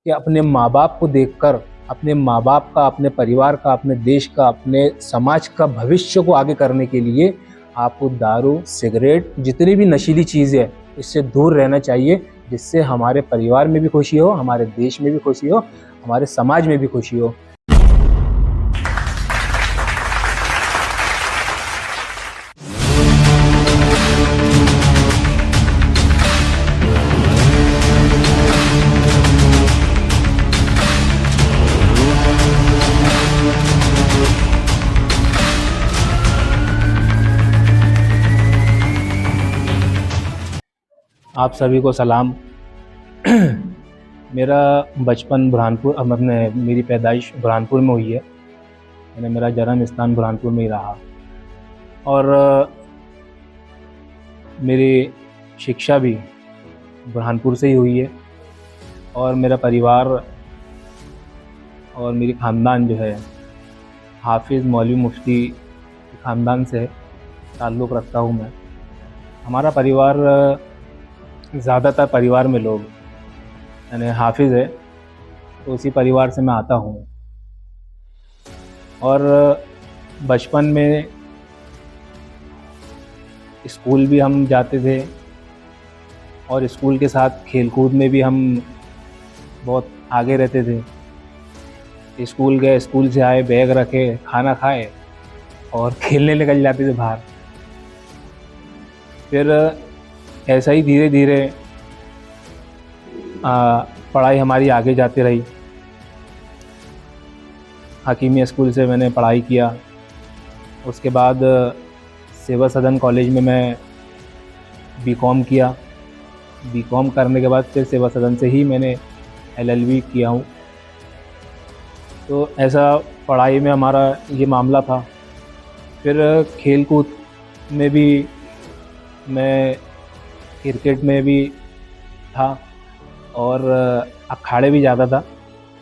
कि अपने माँ बाप को देखकर, अपने माँ बाप का, अपने परिवार का, अपने देश का, अपने समाज का भविष्य को आगे करने के लिए आपको दारू, सिगरेट, जितनी भी नशीली चीज़ है, इससे दूर रहना चाहिए, जिससे हमारे परिवार में भी खुशी हो, हमारे देश में भी खुशी हो, हमारे समाज में भी खुशी हो। आप सभी को सलाम। मेरा बचपन बुरहानपुर, मेरी पैदाइश बुरहानपुर में हुई है। मेरा जन्म स्थान बुरहानपुर में ही रहा और मेरी शिक्षा भी बुरहानपुर से ही हुई है। और मेरा परिवार और मेरी ख़ानदान जो है हाफिज़ मौलवी मुफ्ती ख़ानदान से ताल्लुक़ रखता हूँ मैं। हमारा परिवार, ज़्यादातर परिवार में लोग यानी हाफिज़ है, तो उसी परिवार से मैं आता हूँ। और बचपन में स्कूल भी हम जाते थे और स्कूल के साथ खेलकूद में भी हम बहुत आगे रहते थे। स्कूल गए, स्कूल से आए, बैग रखे, खाना खाए और खेलने निकल जाते थे बाहर। फिर ऐसा ही धीरे धीरे पढ़ाई हमारी आगे जाती रही। हकीमिया स्कूल से मैंने पढ़ाई किया। उसके बाद सेवा सदन कॉलेज में मैं बीकॉम किया। बीकॉम करने के बाद फिर सेवा सदन से ही मैंने एलएलबी किया हूँ। तो ऐसा पढ़ाई में हमारा ये मामला था। फिर खेल कूद में भी मैं क्रिकेट में भी था और अखाड़े भी जाता था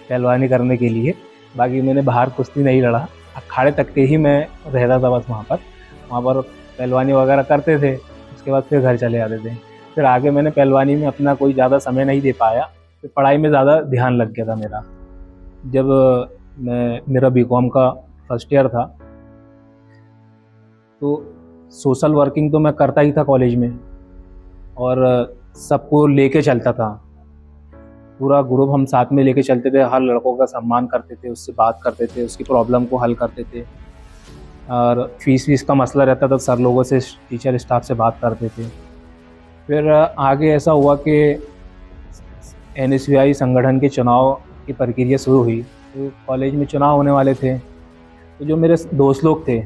पहलवानी करने के लिए। बाकी मैंने बाहर कुश्ती नहीं लड़ा, अखाड़े तक के ही मैं रहता था बस। वहाँ पर पहलवानी वगैरह करते थे, उसके बाद फिर घर चले जाते थे। फिर आगे मैंने पहलवानी में अपना कोई ज़्यादा समय नहीं दे पाया, फिर पढ़ाई में ज़्यादा ध्यान लग गया था मेरा। जब मेरा बीकॉम का फर्स्ट ईयर था तो सोशल वर्किंग तो मैं करता ही था कॉलेज में और सबको लेके चलता था। पूरा ग्रुप हम साथ में लेके चलते थे, हर लड़कों का सम्मान करते थे, उससे बात करते थे, उसकी प्रॉब्लम को हल करते थे। और फीस का मसला रहता था, सर लोगों से, टीचर स्टाफ से बात करते थे। फिर आगे ऐसा हुआ कि NSVI संगठन के चुनाव की प्रक्रिया शुरू हुई। तो कॉलेज में चुनाव होने वाले थे, तो जो मेरे दोस्त लोग थे,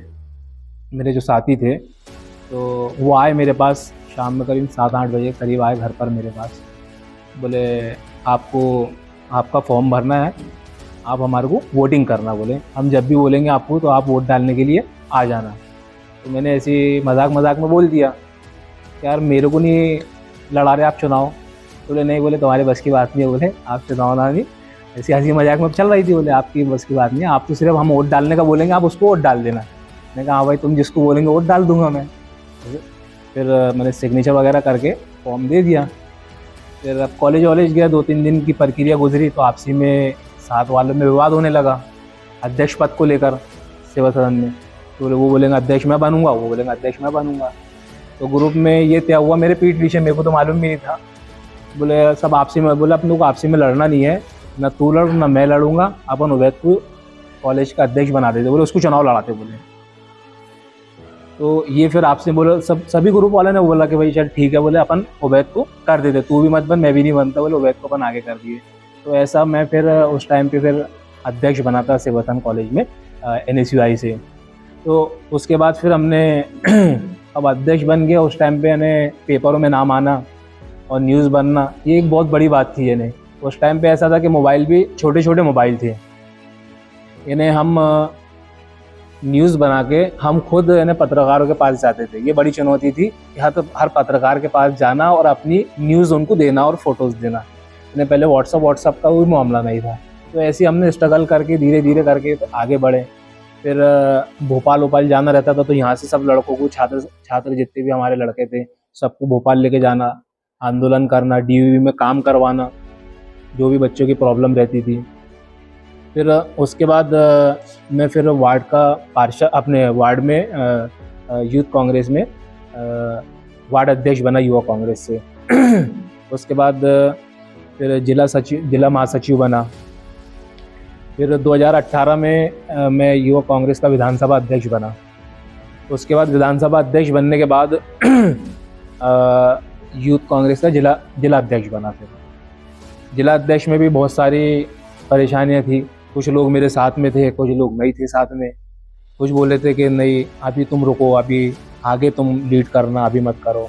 मेरे जो साथी थे, तो वो आए मेरे पास शाम में करीब 7-8 बजे करीब आए घर पर मेरे पास। बोले आपको आपका फॉर्म भरना है, आप हमारे को वोटिंग करना। बोले हम जब भी बोलेंगे आपको तो आप वोट डालने के लिए आ जाना। तो मैंने ऐसे मजाक में बोल दिया यार मेरे को नहीं लड़ा रहे आप चुनाव। बोले नहीं, बोले तुम्हारे बस की बात नहीं है, बोले आप चुनाव ना नहीं। ऐसी हंसी मजाक में चल रही थी। बोले आपकी बस की बात नहीं है, आप तो सिर्फ हम वोट डालने का बोलेंगे, आप उसको वोट डाल देना। मैंने कहा हाँ भाई, तुम जिसको बोलेंगे वोट डाल दूंगा मैं। फिर मैंने सिग्नेचर वगैरह करके फॉर्म दे दिया। फिर अब कॉलेज गया, 2-3 दिन की प्रक्रिया गुजरी तो आपसी में साथ वालों में विवाद होने लगा अध्यक्ष पद को लेकर सेवा सदन में। तो वो बोलेंगे अध्यक्ष मैं बनूंगा, वो बोलेंगे अध्यक्ष मैं बनूंगा। तो ग्रुप में ये तय हुआ मेरे पीठ पीछे, मेरे को तो मालूम भी नहीं था। बोले सब आपसी में, बोले अपने को आपसी में लड़ना नहीं है, ना तू लड़ ना मैं लड़ूंगा, अपन उवैद को कॉलेज का अध्यक्ष बना देते। बोले उसको चुनाव लड़ाते। बोले तो ये फिर आपसे बोले सभी ग्रुप वाले ने बोला कि भाई चल ठीक है, बोले अपन उवैद को कर देते, तू भी मत बन मैं भी नहीं बनता। बोले उवैद को अपन आगे कर दिए। तो ऐसा मैं फिर उस टाइम पे फिर अध्यक्ष बना था सेवा सदन कॉलेज में NSUI से। तो उसके बाद फिर हमने अब अध्यक्ष बन गया। उस टाइम पे यानी पेपरों में नाम आना और न्यूज़ बनना, ये एक बहुत बड़ी बात थी। यानी उस टाइम पे ऐसा था कि मोबाइल भी छोटे छोटे मोबाइल थे। यानी हम न्यूज़ बना के हम खुद यानी पत्रकारों के पास जाते थे। ये बड़ी चुनौती थी कि हर पत्रकार के पास जाना और अपनी न्यूज़ उनको देना और फोटोज़ देना। यानी पहले व्हाट्सअप का कोई मामला नहीं था। तो ऐसे हमने स्ट्रगल करके धीरे धीरे करके आगे बढ़े। फिर भोपाल जाना रहता था, तो यहाँ से सब लड़कों को, छात्र जितने भी हमारे लड़के थे, सबको भोपाल लेके जाना, आंदोलन करना, DVV में काम करवाना। जो भी बच्चों की प्रॉब्लम रहती थी। फिर उसके बाद मैं फिर वार्ड का पार्षद, अपने वार्ड में यूथ कांग्रेस में वार्ड अध्यक्ष बना युवा कांग्रेस से। उसके बाद फिर जिला महासचिव बना। फिर 2018 में मैं युवा कांग्रेस का विधानसभा अध्यक्ष बना। उसके बाद विधानसभा अध्यक्ष बनने के बाद यूथ कांग्रेस का जिला अध्यक्ष बना। फिर जिला अध्यक्ष में भी बहुत सारी परेशानियां थी। कुछ लोग मेरे साथ में थे, कुछ लोग नहीं थे साथ में। कुछ बोले थे कि नहीं अभी तुम रुको, अभी आगे तुम लीड करना, अभी मत करो।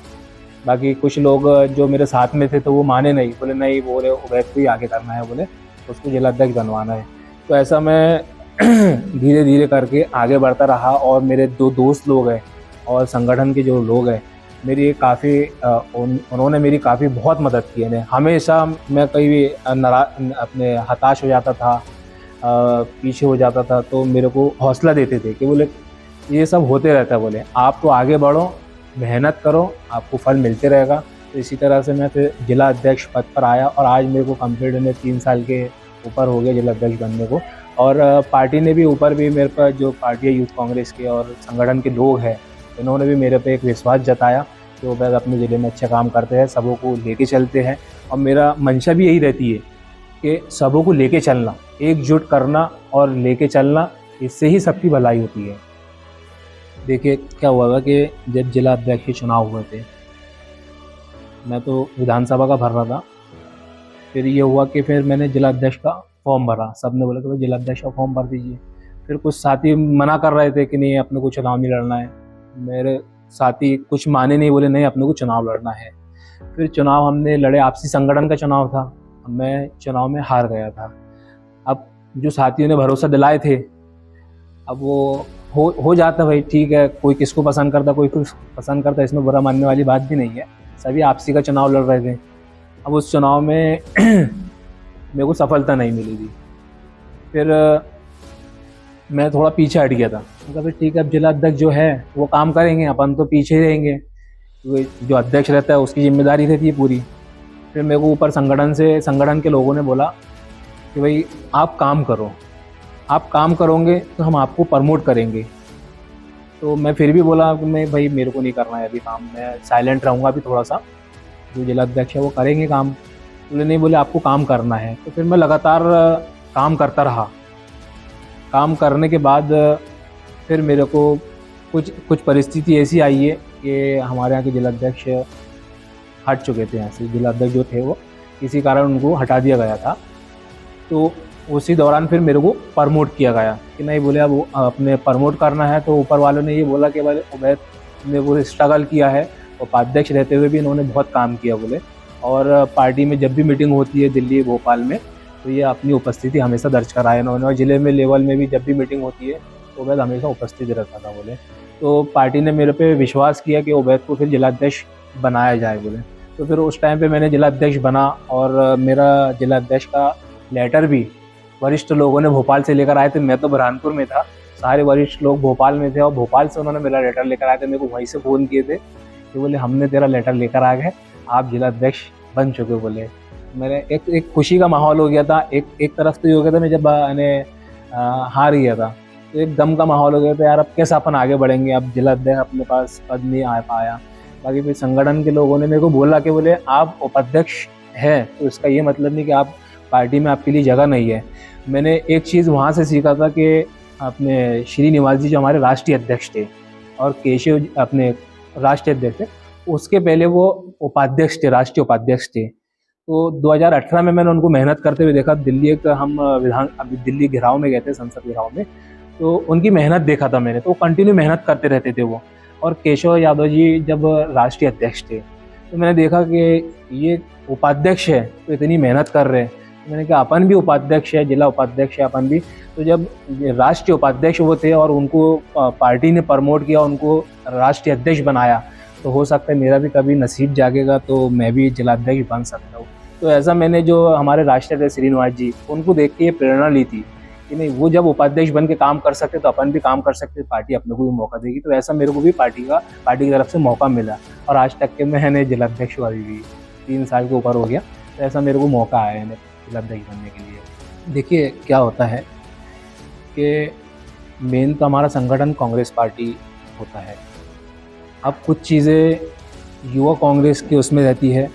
बाकी कुछ लोग जो मेरे साथ में थे तो वो माने नहीं, बोले नहीं, बोले उवैद को ही आगे करना है, बोले उसको जिला अध्यक्ष बनवाना है। तो ऐसा मैं धीरे धीरे करके आगे बढ़ता रहा। और मेरे 2 दोस्त लोग हैं और संगठन के जो लोग हैं मेरी काफ़ी उन्होंने मेरी काफ़ी बहुत मदद की है। हमेशा मैं कहीं भी अपने हताश हो जाता था, पीछे हो जाता था, तो मेरे को हौसला देते थे कि बोले ये सब होते रहता है, बोले आप तो आगे बढ़ो, मेहनत करो, आपको फल मिलते रहेगा। तो इसी तरह से मैं फिर जिला अध्यक्ष पद पर आया और आज मेरे को कंप्लीट में 3 साल के ऊपर हो गया जिला अध्यक्ष बनने को। और पार्टी ने भी ऊपर भी मेरे पर, जो पार्टी है यूथ कांग्रेस के और संगठन के लोग हैं, इन्होंने भी मेरे पे एक विश्वास जताया कि वो वैद अपने ज़िले में अच्छा काम करते हैं, सबों को लेके चलते हैं। और मेरा मंशा भी यही रहती है कि सबों को लेके चलना, एकजुट करना और लेके चलना, इससे ही सबकी भलाई होती है। देखिए क्या हुआ था कि जब जिला अध्यक्ष के चुनाव हुए थे, मैं तो विधानसभा का भर रहा था। फिर ये हुआ कि फिर मैंने जिला अध्यक्ष का फॉर्म भरा। सब ने बोला कि भाई जिला अध्यक्ष का फॉर्म भर दीजिए। फिर कुछ साथी मना कर रहे थे कि नहीं अपने को चुनाव नहीं लड़ना है। मेरे साथी कुछ माने नहीं, बोले नहीं अपने को चुनाव लड़ना है। फिर चुनाव हमने लड़े, आपसी संगठन का चुनाव था, मैं चुनाव में हार गया था। अब जो साथियों ने भरोसा दिलाए थे, अब वो हो जाता भाई, ठीक है, कोई किसको पसंद करता, कोई कुछ पसंद करता, इसमें बुरा मानने वाली बात भी नहीं है। सभी आपसी का चुनाव लड़ रहे थे। अब उस चुनाव में मेरे को सफलता नहीं मिली थी। फिर मैं थोड़ा पीछे हट गया था। मतलब फिर ठीक है, अब जिला अध्यक्ष जो है वो काम करेंगे, अपन तो पीछे ही रहेंगे, जो अध्यक्ष रहता है उसकी जिम्मेदारी रहती है पूरी। फिर मेरे को ऊपर संगठन के लोगों ने बोला कि भाई आप काम करो, आप काम करोगे तो हम आपको प्रमोट करेंगे। तो मैं फिर भी बोला कि मैं भाई मेरे को नहीं करना है अभी काम, मैं साइलेंट रहूँगा अभी थोड़ा सा, जो जिला अध्यक्ष है वो करेंगे काम। बोले नहीं, बोले आपको काम करना है। तो फिर मैं लगातार काम करता रहा। काम करने के बाद फिर मेरे को कुछ परिस्थिति ऐसी आई है कि हमारे यहाँ के जिला अध्यक्ष हट चुके थे यहाँ से। जिला अध्यक्ष जो थे वो किसी कारण उनको हटा दिया गया था। तो उसी दौरान फिर मेरे को प्रमोट किया गया कि नहीं, बोले अब अपने प्रमोट करना है। तो ऊपर वालों ने ये बोला कि भाई उवैद ने वो स्ट्रगल किया है, उपाध्यक्ष रहते हुए भी इन्होंने बहुत काम किया बोले। और पार्टी में जब भी मीटिंग होती है दिल्ली भोपाल में, तो ये अपनी उपस्थिति हमेशा दर्ज कराया इन्होंने। और ज़िले में लेवल में भी जब भी मीटिंग होती है तो उवैद हमेशा उपस्थित रहता था बोले। तो पार्टी ने मेरे पे विश्वास किया कि उवैद को फिर जिला अध्यक्ष बनाया जाए बोले। तो फिर उस टाइम पे मैंने जिला अध्यक्ष बना। और मेरा जिला अध्यक्ष का लेटर भी वरिष्ठ लोगों ने भोपाल से लेकर आए थे। मैं तो बुरहानपुर में था, सारे वरिष्ठ लोग भोपाल में थे और भोपाल से उन्होंने मेरा लेटर लेकर आए थे। मेरे को वहीं से फ़ोन किए थे कि बोले हमने तेरा लेटर लेकर आ गए, आप जिला अध्यक्ष बन चुके बोले। मेरे एक खुशी का माहौल हो गया था। एक तरफ तो ये हो गया था, मैं जब हार गया था तो एक गम का माहौल हो गया था, यार अब कैसे अपन आगे बढ़ेंगे, अब जिला अध्यक्ष अपने पास पद नहीं आ पाया। बाकी फिर संगठन के लोगों ने मेरे को बोला कि बोले आप उपाध्यक्ष हैं तो इसका ये मतलब नहीं कि आप पार्टी में आपके लिए जगह नहीं है। मैंने एक चीज़ वहाँ से सीखा था कि अपने श्रीनिवास जी जो हमारे राष्ट्रीय अध्यक्ष थे और केशव अपने राष्ट्रीय अध्यक्ष थे, उसके पहले वो उपाध्यक्ष थे, राष्ट्रीय उपाध्यक्ष थे। तो 2018 में मैंने उनको मेहनत करते हुए देखा। दिल्ली अभी दिल्ली घेराव में गए थे, संसद घेराव में, तो उनकी मेहनत देखा था मैंने। तो कंटिन्यू मेहनत करते रहते थे वो। और केशव यादव जी जब राष्ट्रीय अध्यक्ष थे तो मैंने देखा कि ये उपाध्यक्ष है तो इतनी मेहनत कर रहे हैं। तो मैंने कहा अपन भी उपाध्यक्ष है, जिला उपाध्यक्ष है अपन भी। तो जब राष्ट्रीय उपाध्यक्ष वो थे और उनको पार्टी ने प्रमोट किया, उनको राष्ट्रीय अध्यक्ष बनाया, तो हो सकता है मेरा भी कभी नसीब जागेगा तो मैं भी जिलाध्यक्ष बन सकता हूँ। तो ऐसा मैंने जो हमारे राष्ट्रीय अध्यक्ष श्रीनिवास जी, उनको देख के ये प्रेरणा ली थी कि नहीं, वो जब उपाध्यक्ष बन के काम कर सकते तो अपन भी काम कर सकते, पार्टी अपने को भी मौका देगी। तो ऐसा मेरे को भी पार्टी की तरफ से मौका मिला और आज तक के मैंने जिलाध्यक्ष वाली भी 3 साल के ऊपर हो गया, तो ऐसा मेरे को मौका आया है। जिलाध्यक्ष बनने के लिए। देखिए क्या होता है कि मेन तो हमारा संगठन कांग्रेस पार्टी होता है। अब कुछ चीज़ें युवा कांग्रेस की उसमें रहती है,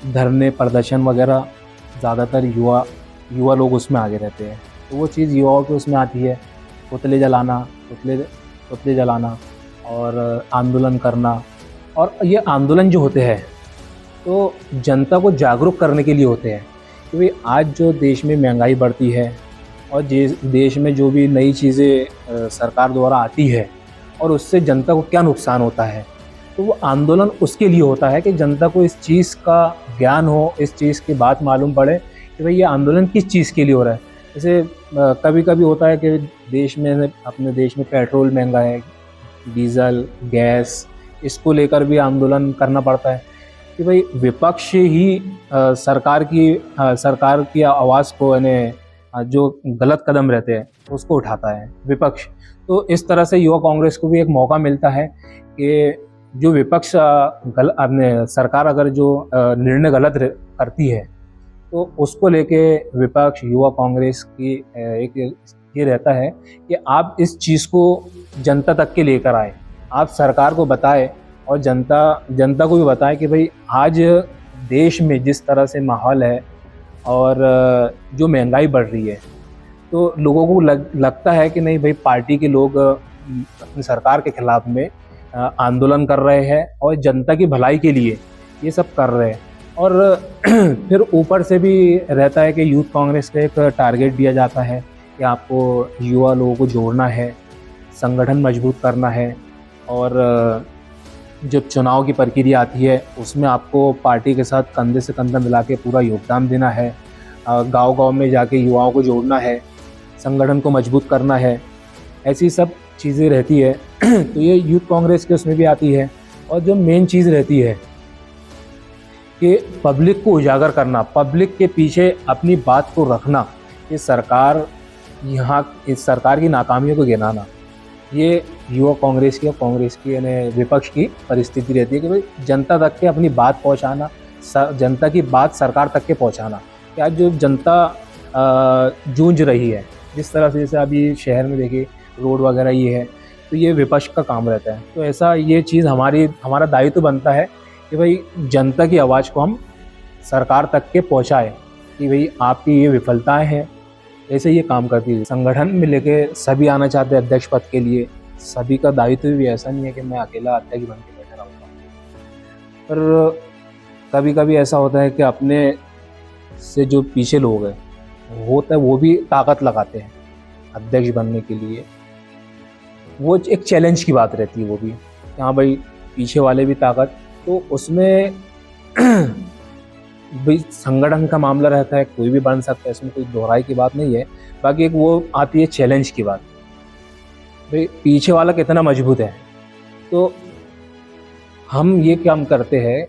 धरने प्रदर्शन वगैरह ज़्यादातर युवा लोग उसमें आगे रहते हैं, तो वो चीज़ युवाओं के उसमें आती है। पुतले जलाना, पुतले जलाना और आंदोलन करना। और ये आंदोलन जो होते हैं तो जनता को जागरूक करने के लिए होते हैं कि भाई आज जो देश में महंगाई बढ़ती है और देश में जो भी नई चीज़ें सरकार द्वारा आती है और उससे जनता को क्या नुकसान होता है, तो वो आंदोलन उसके लिए होता है कि जनता को इस चीज़ का ज्ञान हो, इस चीज़ की बात मालूम पड़े कि भाई ये आंदोलन किस चीज़ के लिए हो रहा है। जैसे कभी कभी होता है कि अपने देश में पेट्रोल महंगा है, डीज़ल, गैस, इसको लेकर भी आंदोलन करना पड़ता है कि भाई विपक्ष ही सरकार की आवाज़ को जो गलत कदम रहते हैं उसको उठाता है विपक्ष। तो इस तरह से युवा कांग्रेस को भी एक मौका मिलता है कि जो विपक्ष अपने सरकार अगर जो निर्णय गलत करती है तो उसको लेके विपक्ष युवा कांग्रेस की एक ये रहता है कि आप इस चीज़ को जनता तक के लेकर आए, आप सरकार को बताएं और जनता को भी बताएं कि भाई आज देश में जिस तरह से माहौल है और जो महंगाई बढ़ रही है, तो लोगों को लगता है कि नहीं भाई पार्टी के लोग अपनी सरकार के खिलाफ में आंदोलन कर रहे हैं और जनता की भलाई के लिए ये सब कर रहे हैं। और फिर ऊपर से भी रहता है कि यूथ कांग्रेस का एक टारगेट दिया जाता है कि आपको युवा लोगों को जोड़ना है, संगठन मजबूत करना है और जब चुनाव की प्रक्रिया आती है उसमें आपको पार्टी के साथ कंधे से कंधा मिला के पूरा योगदान देना है, गांव-गांव में जाके युवाओं को जोड़ना है, संगठन को मजबूत करना है, ऐसी सब चीज़ें रहती है। तो ये यूथ कांग्रेस के उसमें भी आती है। और जो मेन चीज़ रहती है कि पब्लिक को उजागर करना, पब्लिक के पीछे अपनी बात को रखना, ये इस सरकार की नाकामियों को गिनाना, ये युवा कांग्रेस की और कांग्रेस की यानी विपक्ष की परिस्थिति रहती है कि भाई जनता तक के अपनी बात पहुंचाना, जनता की बात सरकार तक के पहुंचाना। कि आज जो जनता जूझ रही है जिस तरह से, जैसे अभी शहर में देखिए रोड वगैरह ये है, तो ये विपक्ष का काम रहता है। तो ऐसा ये चीज़ हमारा दायित्व बनता है कि भाई जनता की आवाज़ को हम सरकार तक के पहुंचाएं कि भाई आपकी ये विफलताएं हैं, ऐसे ये काम करती है। संगठन में लेके सभी आना चाहते हैं अध्यक्ष पद के लिए, सभी का दायित्व भी ऐसा नहीं है कि मैं अकेला अध्यक्ष बन के बैठा रहूँगा। पर कभी कभी ऐसा होता है कि अपने से जो पीछे लोग हैं होता है वो भी ताकत लगाते हैं अध्यक्ष बनने के लिए। वो एक चैलेंज की बात रहती है वो भी, हाँ भाई पीछे वाले भी ताकत, तो उसमें भाई संगठन का मामला रहता है, कोई भी बन सकता है, इसमें कोई दोहराई की बात नहीं है। बाकी एक वो आती है चैलेंज की बात, भाई पीछे वाला कितना मजबूत है। तो हम ये काम करते हैं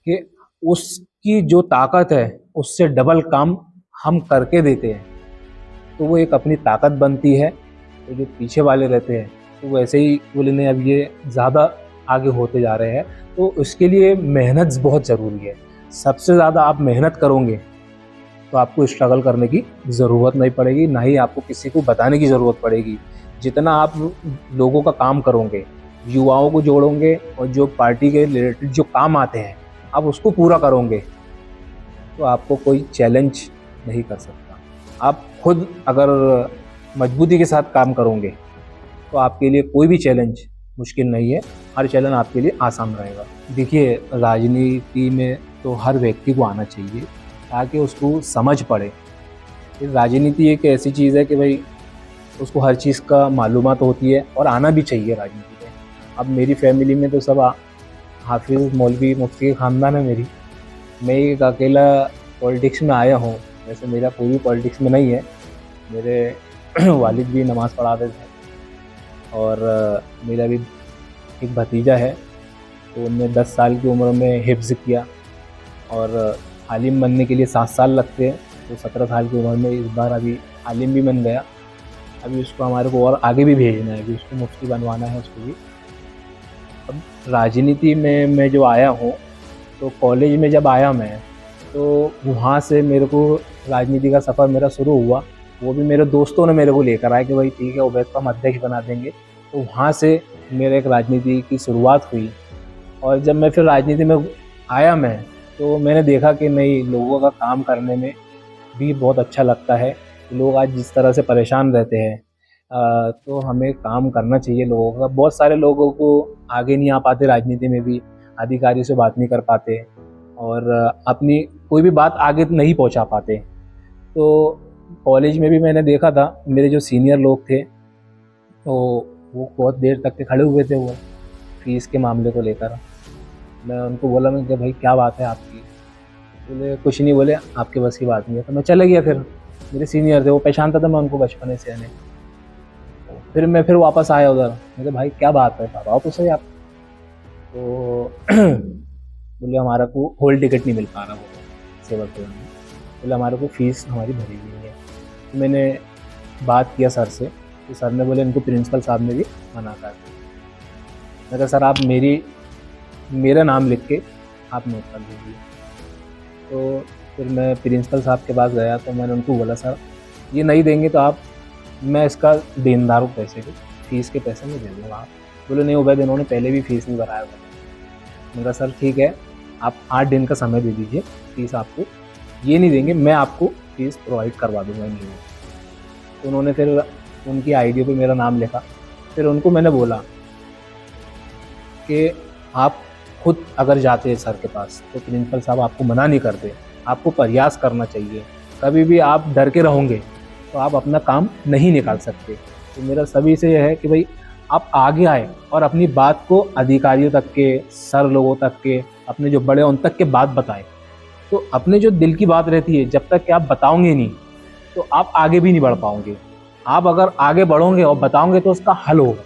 कि उसकी जो ताकत है उससे डबल काम हम करके देते हैं, तो वो एक अपनी ताकत बनती है। तो जो पीछे वाले रहते हैं तो वैसे ही बोले नहीं अब ये ज़्यादा आगे होते जा रहे हैं, तो उसके लिए मेहनत बहुत ज़रूरी है। सबसे ज़्यादा आप मेहनत करोगे तो आपको स्ट्रगल करने की ज़रूरत नहीं पड़ेगी, ना ही आपको किसी को बताने की ज़रूरत पड़ेगी। जितना आप लोगों का काम करोगे, युवाओं को जोड़ोगे और जो पार्टी के रिलेटेड जो काम आते हैं आप उसको पूरा करोगे, तो आपको कोई चैलेंज नहीं कर सकता। आप खुद अगर मजबूती के साथ काम करोगे तो आपके लिए कोई भी चैलेंज मुश्किल नहीं है, हर चैलेंज आपके लिए आसान रहेगा। देखिए राजनीति में तो हर व्यक्ति को आना चाहिए ताकि उसको समझ पड़े। राजनीति एक ऐसी चीज़ है कि भाई उसको हर चीज़ का मालूमात होती है और आना भी चाहिए राजनीति में। अब मेरी फैमिली में तो सब हाफिज़ मौलवी मुफ्ती के ख़ानदान है मेरी, मैं एक अकेला पॉलिटिक्स में आया हूँ। वैसे मेरा कोई भी पॉलिटिक्स में नहीं है, मेरे वालिद भी नमाज़ पढ़ाते थे और मेरा भी एक भतीजा है, तो उनने 10 साल की उम्र में हिफ्ज़ किया और आलिम बनने के लिए 7 साल लगते हैं, तो 17 साल की उम्र में इस बार अभी आलिम भी बन गया। अभी उसको हमारे को और आगे भी भेजना है, अभी उसको मुफ्ती बनवाना है उसको भी। अब राजनीति में मैं जो आया हूँ, तो कॉलेज में जब आया मैं तो वहाँ से मेरे को राजनीति का सफ़र मेरा शुरू हुआ। वो भी मेरे दोस्तों ने मेरे को लेकर आए कि भाई ठीक है, उबैद को हम अध्यक्ष बना देंगे। तो वहाँ से मेरे एक राजनीति की शुरुआत हुई। और जब मैं फिर राजनीति में आया तो मैंने देखा कि नहीं, लोगों का काम करने में भी बहुत अच्छा लगता है। लोग आज जिस तरह से परेशान रहते हैं, तो हमें काम करना चाहिए लोगों का। बहुत सारे लोगों को आगे नहीं आ पाते राजनीति में भी, अधिकारी से बात नहीं कर पाते और अपनी कोई भी बात आगे नहीं पहुंचा पाते। तो कॉलेज में भी मैंने देखा था, मेरे जो सीनियर लोग थे तो वो बहुत देर तक के खड़े हुए थे, वो फीस के मामले को लेकर। मैं उनको बोला, मैं कि भाई क्या बात है आपकी? बोले कुछ नहीं, बोले आपके बस की बात नहीं है। तो मैं चले गया। फिर मेरे सीनियर थे, वो पहचानता था मैं उनको बचपने से। फिर वापस आया उधर। मैं कहा भाई क्या बात है, बताओ तो सही आप। तो बोले हमारा को होल टिकट नहीं मिल पा रहा, वो सेवा के में। बोले हमारे को फ़ीस हमारी भरी हुई है। तो मैंने बात किया सर से, तो सर ने बोले इनको प्रिंसिपल साहब ने भी मना कर दिया। मैं कहा सर आप मेरा नाम लिख के आप नोट कर दीजिए। तो फिर मैं प्रिंसिपल साहब के पास गया, तो मैंने उनको बोला सर ये नहीं देंगे तो मैं इसका देनदार हूँ, पैसे के फ़ीस के पैसे मैं दे दूँगा आप। बोले नहीं उबैद, इन्होंने पहले भी फ़ीस नहीं भराया था। मैंने कहा सर ठीक है, आप 8 दिन का समय दे दीजिए, फ़ीस आपको ये नहीं देंगे, मैं आपको फ़ीस प्रोवाइड करवा दूँगा इन लोगों को। तो उन्होंने फिर उनकी आईडी पे मेरा नाम लिखा। फिर उनको मैंने बोला कि आप खुद अगर जाते हैं सर के पास तो प्रिंसिपल साहब आपको मना नहीं करते, आपको प्रयास करना चाहिए। कभी भी आप डर के रहोगे तो आप अपना काम नहीं निकाल सकते। तो मेरा सभी से यह है कि भाई आप आगे आए और अपनी बात को अधिकारियों तक के, सर लोगों तक के, अपने जो बड़े उन तक के बात बताएं। तो अपने जो दिल की बात रहती है, जब तक कि आप बताओगे नहीं तो आप आगे भी नहीं बढ़ पाओगे। आप अगर आगे बढ़ोगे और बताओगे तो उसका हल होगा।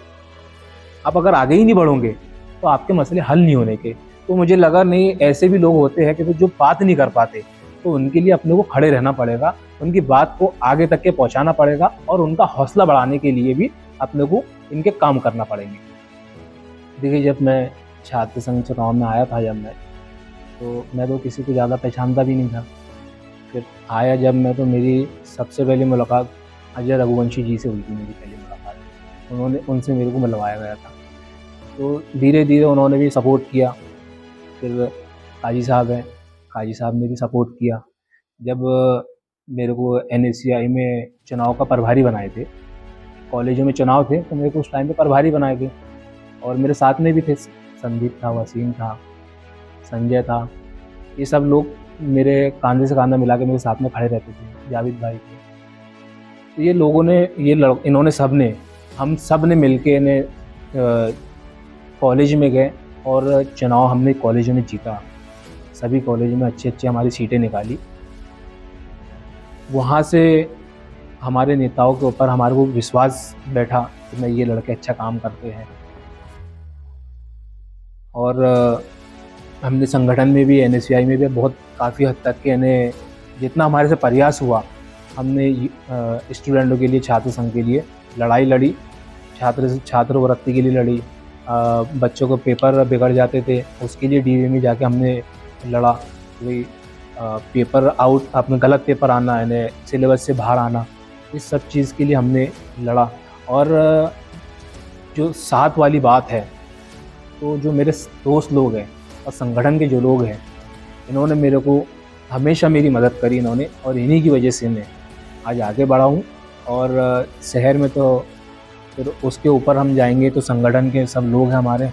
आप अगर आगे ही नहीं बढ़ोगे तो आपके मसले हल नहीं होने के। तो मुझे लगा नहीं, ऐसे भी लोग होते हैं कि जो बात नहीं कर पाते, तो उनके लिए अपने को खड़े रहना पड़ेगा, उनकी बात को आगे तक के पहुंचाना पड़ेगा और उनका हौसला बढ़ाने के लिए भी अपने को इनके काम करना पड़ेंगे। देखिए जब मैं छात्र संघ चुनाव में आया था, तो मैं तो किसी को ज़्यादा पहचानता भी नहीं था। फिर आया जब मैं, तो मेरी सबसे पहली मुलाकात अजय रघुवंशी जी से हुई थी। मेरी पहली मुलाकात उनसे मेरे को मिलवाया गया था। तो धीरे धीरे उन्होंने भी सपोर्ट किया। फिर काजी साहब हैं, काजी साहब ने भी सपोर्ट किया। जब मेरे को NSCI में चुनाव का प्रभारी बनाए थे, कॉलेजों में चुनाव थे तो मेरे को उस टाइम पे प्रभारी बनाए थे। और मेरे साथ में भी थे, संदीप था, वसीम था, संजय था। ये सब लोग मेरे कांधे से कांधा मिला के मेरे साथ में खड़े रहते थे, जावेद भाई थे। तो ये लोगों ने, हम सब ने मिल के इन्हें कॉलेज में गए और चुनाव हमने कॉलेज में जीता। सभी कॉलेज में अच्छी हमारी सीटें निकाली। वहाँ से हमारे नेताओं के ऊपर हमारे को विश्वास बैठा कि नहीं, ये लड़के अच्छा काम करते हैं। और हमने संगठन में भी, NSCI में भी बहुत काफ़ी हद तक के इन्हें जितना हमारे से प्रयास हुआ, हमने स्टूडेंटों के लिए, छात्र संघ के लिए लड़ाई लड़ी, छात्रवृत्ति के लिए लड़ी। बच्चों को पेपर बिगड़ जाते थे, उसके लिए DV में जाके हमने लड़ा। वही पेपर आउट, अपने गलत पेपर आना, इन्हें सिलेबस से बाहर आना, इस सब चीज़ के लिए हमने लड़ा। और जो साथ वाली बात है, तो जो मेरे दोस्त लोग हैं और संगठन के जो लोग हैं, इन्होंने मेरे को हमेशा मेरी मदद करी इन्होंने, और इन्हीं की वजह से मैं आज आगे बढ़ा हूँ। और शहर में तो फिर उसके ऊपर हम जाएंगे तो संगठन के सब लोग हैं हमारे,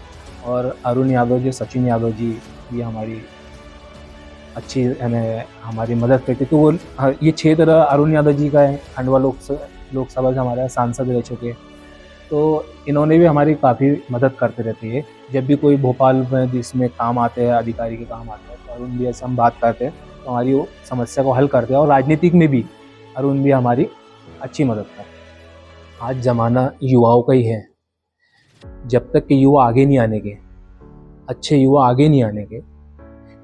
और अरुण यादव जी, सचिन यादव जी, ये हमारी अच्छी हमारी मदद करते। तो वो ये क्षेत्र अरुण यादव जी का है, खंडवा लोकसभा से हमारे सांसद रह चुके। तो इन्होंने भी हमारी काफ़ी मदद करते रहती है। जब भी कोई भोपाल में जिसमें काम आते हैं, अधिकारी के काम आते हैं, तो अरुण भी ऐसे हम बात करते हैं तो हमारी वो समस्या को हल करते हैं। और राजनीतिक में भी अरुण भी हमारी अच्छी मदद करते हैं। आज ज़माना युवाओं का ही है। जब तक कि युवा आगे नहीं आने के, अच्छे युवा आगे नहीं आने के,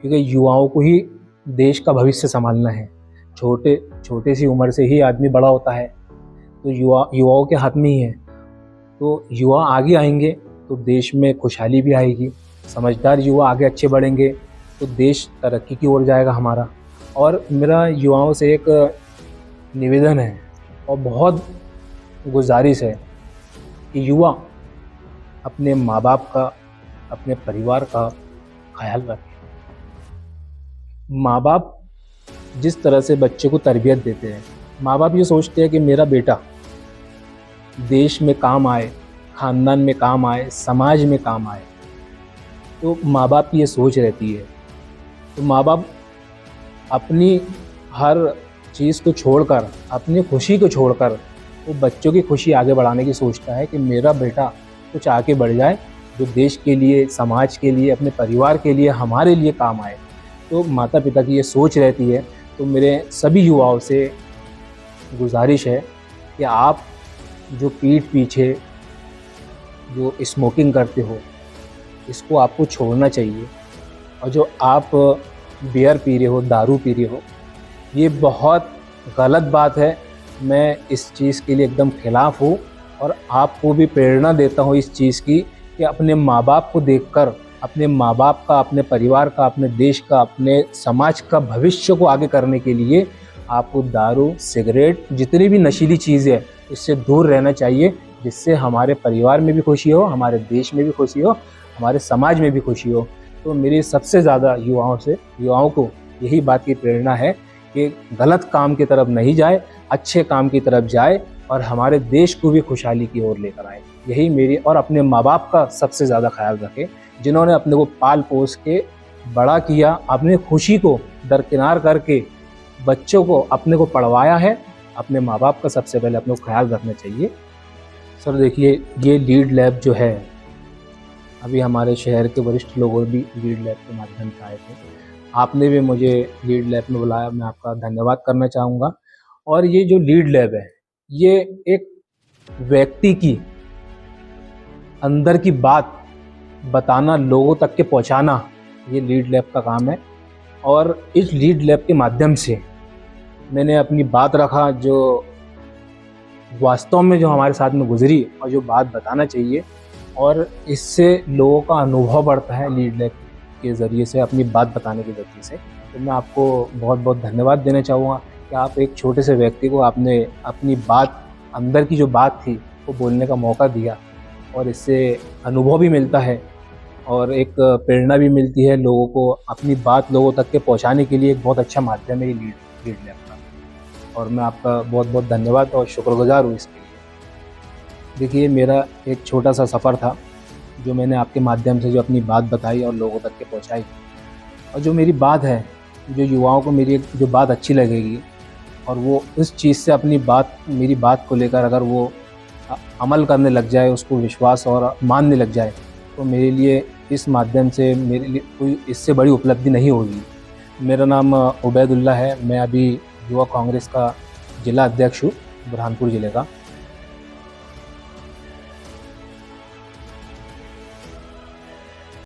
क्योंकि युवाओं को ही देश का भविष्य संभालना है। छोटे सी उम्र से ही आदमी बड़ा होता है, तो युवाओं के हाथ में ही है। तो युवा आगे आएंगे तो देश में खुशहाली भी आएगी। समझदार युवा आगे अच्छे बढ़ेंगे तो देश तरक्की की ओर जाएगा हमारा। और मेरा युवाओं से एक निवेदन है और बहुत गुजारिश है कि युवा अपने माँ बाप का, अपने परिवार का ख्याल रखें। माँ बाप जिस तरह से बच्चे को तरबियत देते हैं, माँ बाप ये सोचते हैं कि मेरा बेटा देश में काम आए, ख़ानदान में काम आए, समाज में काम आए। तो माँ बाप की ये सोच रहती है। तो माँ बाप अपनी हर चीज़ को छोड़कर, अपनी खुशी को छोड़कर वो बच्चों की खुशी आगे बढ़ाने की सोचता है कि मेरा बेटा कुछ आगे बढ़ जाए, जो देश के लिए, समाज के लिए, अपने परिवार के लिए, हमारे लिए काम आए। तो माता पिता की ये सोच रहती है। तो मेरे सभी युवाओं से गुजारिश है कि आप जो पीठ पीछे जो स्मोकिंग करते हो, इसको आपको छोड़ना चाहिए। और जो आप बियर पी रहे हो, दारू पी रहे हो, ये बहुत गलत बात है। मैं इस चीज़ के लिए एकदम खिलाफ़ हूँ और आपको भी प्रेरणा देता हूँ इस चीज़ की कि अपने माँ बाप को देखकर, अपने माँ बाप का, अपने परिवार का, अपने देश का, अपने समाज का भविष्य को आगे करने के लिए आपको दारू, सिगरेट, जितनी भी नशीली चीज़ है, इससे दूर रहना चाहिए, जिससे हमारे परिवार में भी खुशी हो, हमारे देश में भी खुशी हो, हमारे समाज में भी खुशी हो। तो मेरी सबसे ज़्यादा युवाओं को यही बात की प्रेरणा है कि गलत काम की तरफ नहीं जाए, अच्छे काम की तरफ जाए और हमारे देश को भी खुशहाली की ओर लेकर आए। यही मेरी, और अपने माँ बाप का सबसे ज़्यादा ख्याल रखें, जिन्होंने अपने को पाल पोस के बड़ा किया, अपनी खुशी को दरकिनार करके बच्चों को अपने को पढ़वाया है। अपने माँ बाप का सबसे पहले अपने को ख्याल रखना चाहिए। सर देखिए, ये लीड लैब जो है, अभी हमारे शहर के वरिष्ठ लोग भी लीड लैब के माध्यम से आए थे। आपने भी मुझे लीड लैब में बुलाया, मैं आपका धन्यवाद करना चाहूँगा। और ये जो लीड लैब है, ये एक व्यक्ति की अंदर की बात बताना, लोगों तक के पहुँचाना, ये लीड लैब का काम है। और इस लीड लैब के माध्यम से मैंने अपनी बात रखा, जो वास्तव में जो हमारे साथ में गुजरी और जो बात बताना चाहिए, और इससे लोगों का अनुभव बढ़ता है लीड लैब के ज़रिए से, अपनी बात बताने के ज़रिए से। तो मैं आपको बहुत बहुत धन्यवाद देना चाहूँगा कि आप एक छोटे से व्यक्ति को आपने अपनी बात, अंदर की जो बात थी, वो बोलने का मौका दिया, और इससे अनुभव भी मिलता है और एक प्रेरणा भी मिलती है लोगों को। अपनी बात लोगों तक के पहुँचाने के लिए एक बहुत अच्छा माध्यम है ये लीड लैब का, और मैं आपका बहुत बहुत धन्यवाद और शुक्रगुजार हूँ इसके लिए। देखिए, मेरा एक छोटा सा सफ़र था, जो मैंने आपके माध्यम से जो अपनी बात बताई और लोगों तक के पहुँचाई, और जो मेरी बात है, जो युवाओं को मेरी जो बात अच्छी लगेगी और वो इस चीज़ से अपनी बात, मेरी बात को लेकर अगर वो अमल करने लग जाए, उसको विश्वास और मानने लग जाए, तो मेरे लिए इस माध्यम से मेरे लिए कोई इससे बड़ी उपलब्धि नहीं होगी। मेरा नाम उबैदुल्ला है। मैं अभी युवा कांग्रेस का जिला अध्यक्ष हूँ, बुरहानपुर ज़िले का।